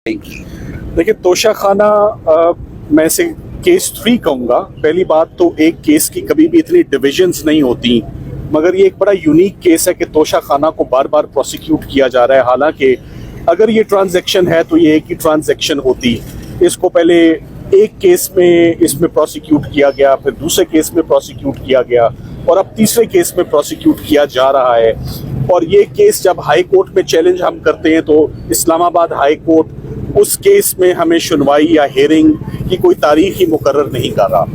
देखिए तोशा खाना मैं इसे केस 3 कहूँगा। पहली बात तो एक केस की कभी भी इतनी डिविजन्स नहीं होती, मगर ये एक बड़ा यूनिक केस है कि तोशा खाना को बार बार प्रोसिक्यूट किया जा रहा है। हालांकि अगर ये ट्रांजैक्शन है तो ये एक ही ट्रांजैक्शन होती। इसको पहले एक केस में इसमें प्रोसिक्यूट किया गया, फिर दूसरे केस में प्रोसिक्यूट किया गया और अब तीसरे केस में प्रोसिक्यूट किया जा रहा है। और ये केस जब हाई कोर्ट में चैलेंज हम करते हैं तो इस्लामाबाद हाई कोर्ट उस केस में हमें सुनवाई या हेयरिंग की कोई तारीख ही मुकर्रर नहीं कर रहा।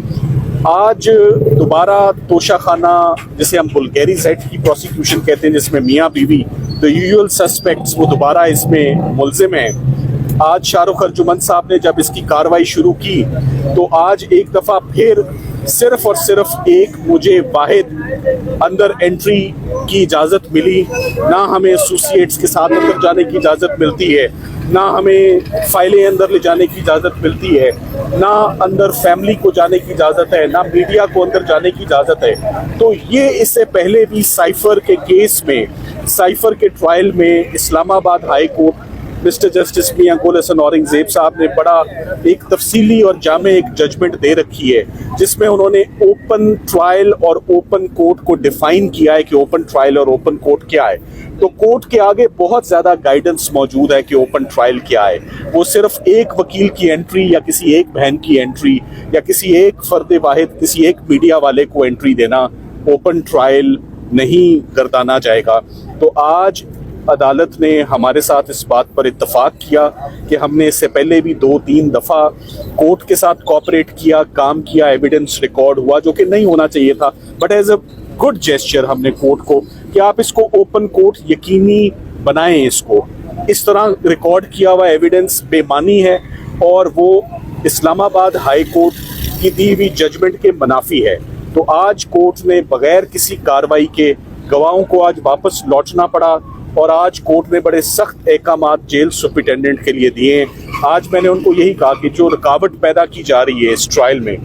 आज दोबारा तोशा खाना, जिसे हम बुल्गेरी सेट की प्रोसिक्यूशन कहते हैं, जिसमें मियाँ बीवी द यूजुअल सस्पेक्ट्स वो दोबारा इसमें मुल्जिम हैं। आज शाहरुख अर्जुमन साहब ने जब इसकी कार्रवाई शुरू की तो आज एक दफ़ा फिर सिर्फ और सिर्फ एक मुझे वाहिद अंदर एंट्री की इजाज़त मिली। ना हमें एसोसिएट्स के साथ अंदर जाने की इजाज़त मिलती है, ना हमें फाइलें अंदर ले जाने की इजाज़त मिलती है, ना अंदर फैमिली को जाने की इजाज़त है, ना मीडिया को अंदर जाने की इजाज़त है। तो ये इससे पहले भी साइफर के केस में, साइफर के ट्रायल में Islamabad high court mister justice Mian Gul Hassan Aurangzeb साहब ने बड़ा एक तफसीली और जामे एक जजमेंट दे रखी है, जिसमें उन्होंने ओपन ट्रायल और ओपन कोर्ट को डिफाइन किया है कि ओपन ट्रायल और ओपन कोर्ट क्या है। तो कोर्ट के आगे बहुत ज़्यादा गाइडेंस मौजूद है कि ओपन ट्रायल क्या है। वो सिर्फ एक वकील की एंट्री या किसी एक बहन की एंट्री या किसी एक फर्द वाहिद, किसी एक मीडिया वाले को एंट्री देना ओपन ट्रायल नहीं गर्दाना जाएगा। तो आज अदालत ने हमारे साथ इस बात पर इत्तफाक किया कि हमने इससे पहले भी 2-3 दफ़ा कोर्ट के साथ कोऑपरेट किया, काम किया, एविडेंस रिकॉर्ड हुआ जो कि नहीं होना चाहिए था, but as a good gesture हमने कोर्ट को कि आप इसको ओपन कोर्ट यकीनी बनाएं। इसको इस तरह रिकॉर्ड किया हुआ एविडेंस बेमानी है और वो इस्लामाबाद हाई कोर्ट की दी हुई जजमेंट के मुनाफी है। तो आज कोर्ट ने बगैर किसी कार्रवाई के गवाहों को आज वापस लौटना पड़ा और आज कोर्ट ने बड़े सख्त अहकामात जेल सुपरिटेंडेंट के लिए दिए हैं। आज मैंने उनको यही कहा कि जो रुकावट पैदा की जा रही है इस ट्रायल में,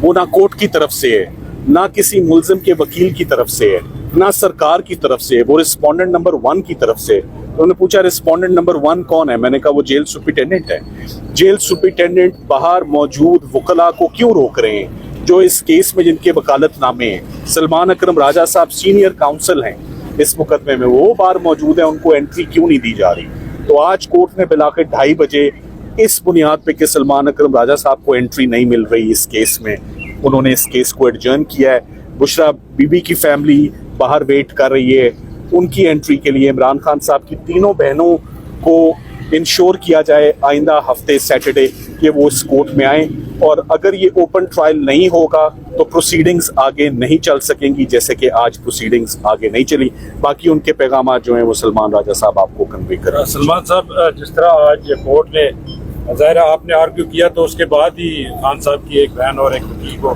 वो ना कोर्ट की तरफ से है, ना किसी मुल्जिम के वकील की तरफ से है, ना सरकार की तरफ से है, वो रिस्पोंडेंट नंबर 1 की तरफ से। तो उन्होंने पूछा रिस्पोंडेंट नंबर 1 कौन है? मैंने कहा वो जेल सुपरिटेंडेंट है। जेल सुपरिटेंडेंट बाहर मौजूद वकला को क्यों रोक रहे हैं जो इस केस में जिनके वकालतनामे हैं? सलमान अकरम राजा साहब सीनियर काउंसिल हैं इस मुकदमे में, वो बाहर मौजूद है, उनको एंट्री क्यों नहीं दी जा रही? तो आज कोर्ट ने बिलाकर 2:30 बजे इस बुनियाद पे कि सलमान अकरम राजा साहब को एंट्री नहीं मिल रही इस केस में, उन्होंने इस केस को एडजर्न किया है। बुशरा बीबी की फैमिली बाहर वेट कर रही है उनकी एंट्री के लिए। इमरान खान साहब की तीनों बहनों को इंश्योर किया जाए आइंदा हफ्ते सैटरडे कि वो इस कोर्ट में आएँ, और अगर ये ओपन ट्रायल नहीं होगा तो प्रोसीडिंग्स आगे नहीं चल सकेंगी, जैसे कि आज प्रोसीडिंग्स आगे नहीं चली। बाकी उनके पैगाम जो हैं वो सलमान राजा साहब आपको कन्वे करें। सलमान साहब, जिस तरह आज कोर्ट ने ज़ाहिरा आपने आर्ग्यू किया तो उसके बाद ही खान साहब की एक बहन और एक वकील को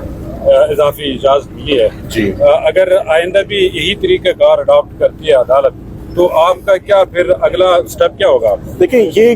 इजाफी इजाज़त मिली है जी। अगर आइंदा भी यही तरीक़ाकार अडॉप्ट करती है अदालत तो आपका क्या फिर अगला स्टेप क्या होगा? देखिए ये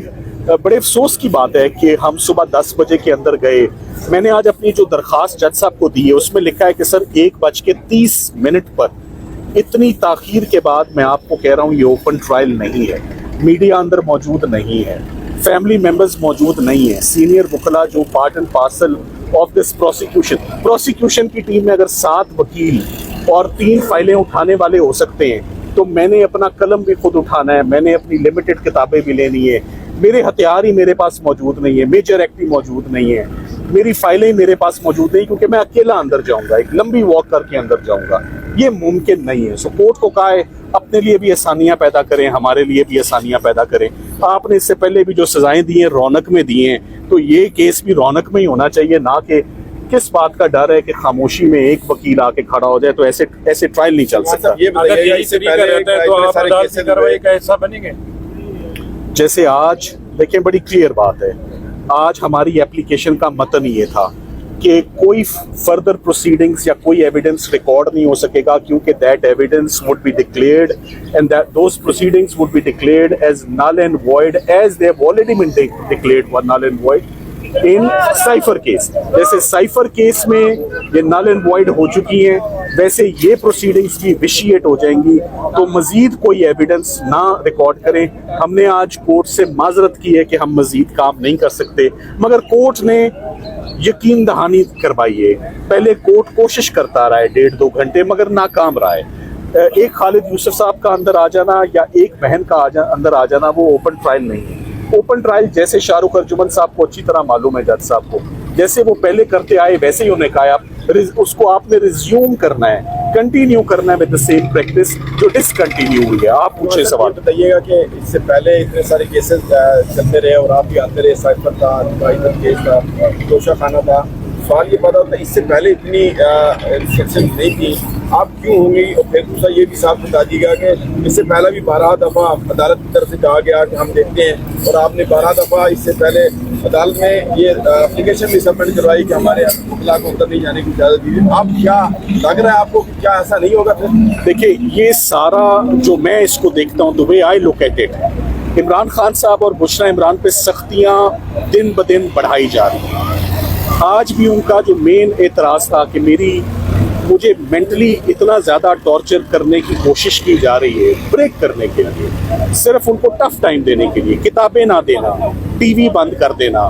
बड़े अफसोस की बात है कि हम सुबह 10 बजे के अंदर गए। मैंने आज अपनी जो दरख्वास्त जज साहब को दी है उसमें लिखा है कि सर 1:30 पर इतनी ताखीर के बाद मैं आपको कह रहा हूँ ये ओपन ट्रायल नहीं है, मीडिया अंदर मौजूद नहीं है, फैमिली मेंबर्स मौजूद नहीं है, सीनियर वकला जो part and parcel of this prosecution की टीम में अगर 7 वकील और 3 फाइलें उठाने वाले हो सकते हैं तो मैंने अपना कलम भी खुद उठाना है, मैंने अपनी लिमिटेड किताबें भी लेनी है, मेरे हथियार ही मेरे पास मौजूद नहीं है, मेजर एक्ट ही मौजूद नहीं है, मेरी फाइलें मेरे पास मौजूद नहीं, क्योंकि मैं अकेला अंदर जाऊंगा, एक लंबी वॉक करके अंदर जाऊंगा, ये मुमकिन नहीं है। सो कोर्ट को कहा है अपने लिए भी आसानियां पैदा करें, हमारे लिए भी आसानियां पैदा करें। आपने इससे पहले भी जो सजाएं दी हैं रौनक में दी हैं, तो ये केस भी रौनक में ही होना चाहिए, ना कि किस बात का डर है कि खामोशी में एक वकील आके खड़ा हो जाए। तो ऐसे ट्रायल नहीं चल सकता। अगर यही तरीका रहता है तो आप अदालत की कार्रवाई का हिस्सा बनेंगे? जैसे आज देखिए बड़ी क्लियर बात है, आज हमारी एप्लीकेशन का मतन ये था कि कोई फर्दर प्रोसीडिंग्स या कोई एविडेंस रिकॉर्ड नहीं हो सकेगा, क्योंकि that evidence would be declared and that those proceedings would be declared as null and void as they have already been declared one null and void. In cipher case, जैसे cipher case में ये नल and void हो चुकी हैं, वैसे ये proceedings भी vitiate हो जाएंगी, तो मजीद कोई एविडेंस ना रिकॉर्ड करें। हमने आज कोर्ट से माजरत की है कि हम मजीद काम नहीं कर सकते, मगर कोर्ट ने यकीन दहानी करवाई है। पहले कोर्ट कोशिश करता रहा है 1.5-2 घंटे, मगर नाकाम रहा है। एक खालिद यूसुफ साहब का अंदर आ जाना या एक बहन का अंदर आ जाना वो ओपन ट्रायल नहीं है। ओपन ट्रायल जैसे शाहरुख अर्जुमन साहब को अच्छी तरह मालूम है, जज साहब को, जैसे वो पहले करते आए वैसे ही उन्हें कहा उसको आपने रिज्यूम करना है, कंटिन्यू करना है विद द सेम प्रैक्टिस जो डिसकंटिन्यू हुई है। आप पूछे सवाल। बताइएगा कि इससे पहले इतने सारे केसेस चलते रहे और आप भी आते रहे, साइफर था, केस था, तोशा खाना था, सवाल ये पता होता है इससे पहले इतनी रिस्ट्रिक्शन नहीं थी, आप क्यों होंगी? और फिर दूसरा ये भी साफ बता दीजिएगा कि इससे पहले भी 12 दफ़ा अदालत की तरफ से कहा गया कि हम देखते हैं, और आपने 12 दफ़ा इससे पहले अदालत में ये एप्लीकेशन भी सबमिट करवाई कि हमारे मुतला को अंदर नहीं जाने की इजाज़त दीजिए। आप क्या लग रहा है आपको कि क्या ऐसा नहीं होगा? फिर देखिए, ये सारा जो मैं इसको देखता हूँ, the way I look at it, Imran Khan साहब और बुशरा इमरान पे सख्तियाँ दिन ब दिन बढ़ाई जा रही हैं। आज भी उनका जो मेन एतराज़ था कि मुझे मेंटली इतना ज़्यादा टॉर्चर करने की कोशिश की जा रही है, ब्रेक करने के लिए, सिर्फ उनको टफ टाइम देने के लिए, किताबें ना देना, टीवी बंद कर देना,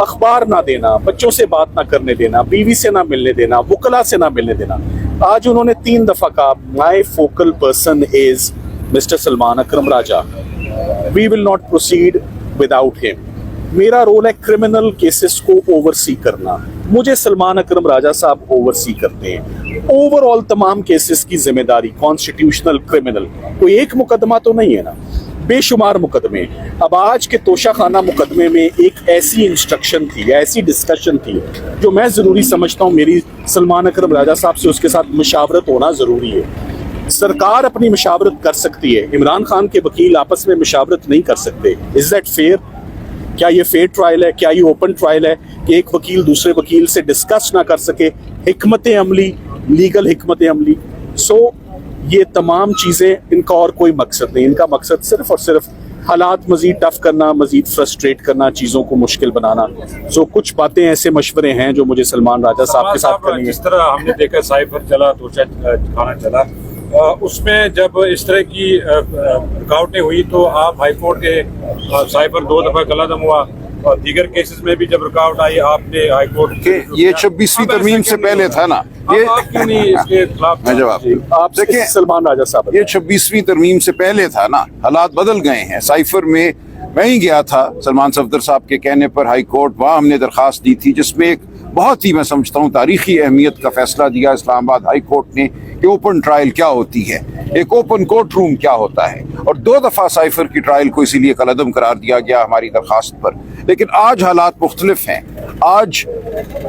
अखबार ना देना, बच्चों से बात ना करने देना, बीवी से ना मिलने देना, वकला से ना मिलने देना। आज उन्होंने 3 दफ़ा कहा my focal person is mister Salman Akram Raja, we will not proceed without him. मेरा रोल है क्रिमिनल केसेस को ओवरसी करना, मुझे सलमान अकरम राजा साहब ओवरसी करते हैं। ओवरऑल तमाम केसेस की जिम्मेदारी कॉन्स्टिट्यूशनल क्रिमिनल, कोई एक मुकदमा तो नहीं है ना, बेशुमार मुकदमे। अब आज के तोशा खाना मुकदमे में एक ऐसी इंस्ट्रक्शन थी, ऐसी डिस्कशन थी जो मैं ज़रूरी समझता हूँ, मेरी सलमान अकरम राजा साहब से उसके साथ मशावरत होना ज़रूरी है। सरकार अपनी मशावरत कर सकती है, इमरान खान के वकील आपस में मशावरत नहीं कर सकते। Is that fair? क्या ये फेयर ट्रायल है? क्या ये ओपन ट्रायल है कि एक वकील दूसरे वकील से डिस्कस ना कर सके हिकमत अमली, लीगल हिकमत अमली? ये तमाम चीज़ें, इनका और कोई मकसद नहीं, इनका मकसद सिर्फ और सिर्फ हालात मज़ीद टफ करना, मज़ीद फ्रस्ट्रेट करना, चीज़ों को मुश्किल बनाना। कुछ बातें ऐसे मशवरे हैं जो मुझे सलमान राजा साहब के साथ करनी है। जिस तरह हमने देखा साइफर चला, तोशा खाना चला, उसमें जब इस तरह की रुकावटें हुई तो आप हाई कोर्ट के साइफर 2 दफ़ा कलअदम हुआ, और दीगर केसेस में भी जब रुकावट आई आपने हाई कोर्ट के ये 26वीं तरमीम से पहले था ना, ये आप क्यों नहीं इसके खिलाफ? मैं जवाब आप देखिए सलमान राजा साहब, ये 26वीं तरमीम से पहले था ना, हालात बदल गए हैं। साइफर में मैं ही गया था सलमान सफदर साहब के कहने पर हाई कोर्ट, वहाँ हमने दरख्वास्त दी थी जिसमें एक बहुत ही, मैं समझता हूँ, तारीखी अहमियत का फैसला दिया इस्लामाबाद हाई कोर्ट ने कि ओपन ट्रायल क्या होती है, एक ओपन कोर्ट रूम क्या होता है, और 2 दफ़ा साइफर की ट्रायल को इसीलिए कलअदम करार दिया गया हमारी दरख्वास्त पर। लेकिन आज हालात मुख्तलिफ हैं। आज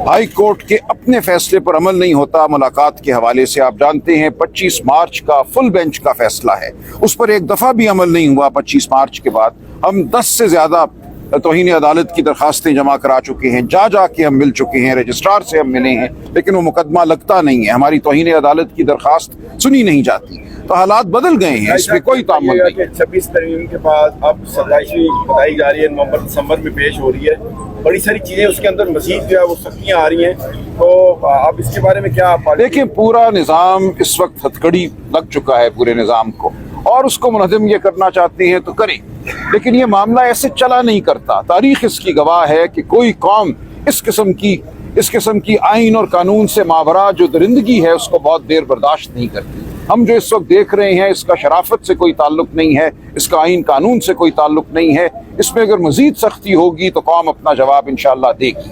हाई कोर्ट के अपने फैसले पर अमल नहीं होता। मुलाकात के हवाले से आप जानते हैं 25 मार्च का फुल बेंच का फैसला है, उस पर एक दफ़ा भी अमल नहीं हुआ। 25 मार्च के बाद हम 10 से ज़्यादा तौहीन अदालत की दरखास्तें जमा करा चुके हैं, जा के हम मिल चुके हैं, रजिस्ट्रार से हम मिले हैं, लेकिन वो मुकदमा लगता नहीं है, हमारी तौहीन अदालत की दरखास्त सुनी नहीं जाती। तो हालात बदल गए हैं, इसमें कोई तामुल नहीं। 26 तरमीम के बाद अब 27वीं बताई जा रही है, नवंबर दिसंबर में पेश हो रही है, बड़ी सारी चीज़ें उसके अंदर मजीद जो है वो सख्तियाँ आ रही हैं, तो आप इसके बारे में क्या? देखिए, पूरा निज़ाम इस वक्त हथकड़ी लग चुका है पूरे निज़ाम को, और उसको मुनहज़म ये करना चाहते हैं तो करें, लेकिन ये मामला ऐसे चला नहीं करता। तारीख इसकी गवाह है कि कोई कौम इस किस्म की आइन और कानून से मावरा जो दरिंदगी है उसको बहुत देर बर्दाश्त नहीं करती। हम जो इस वक्त देख रहे हैं इसका शराफत से कोई ताल्लुक नहीं है, इसका आइन कानून से कोई ताल्लुक नहीं है। इसमें अगर मजीद सख्ती होगी तो कौम अपना जवाब इंशाअल्लाह देगी।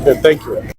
Thank you.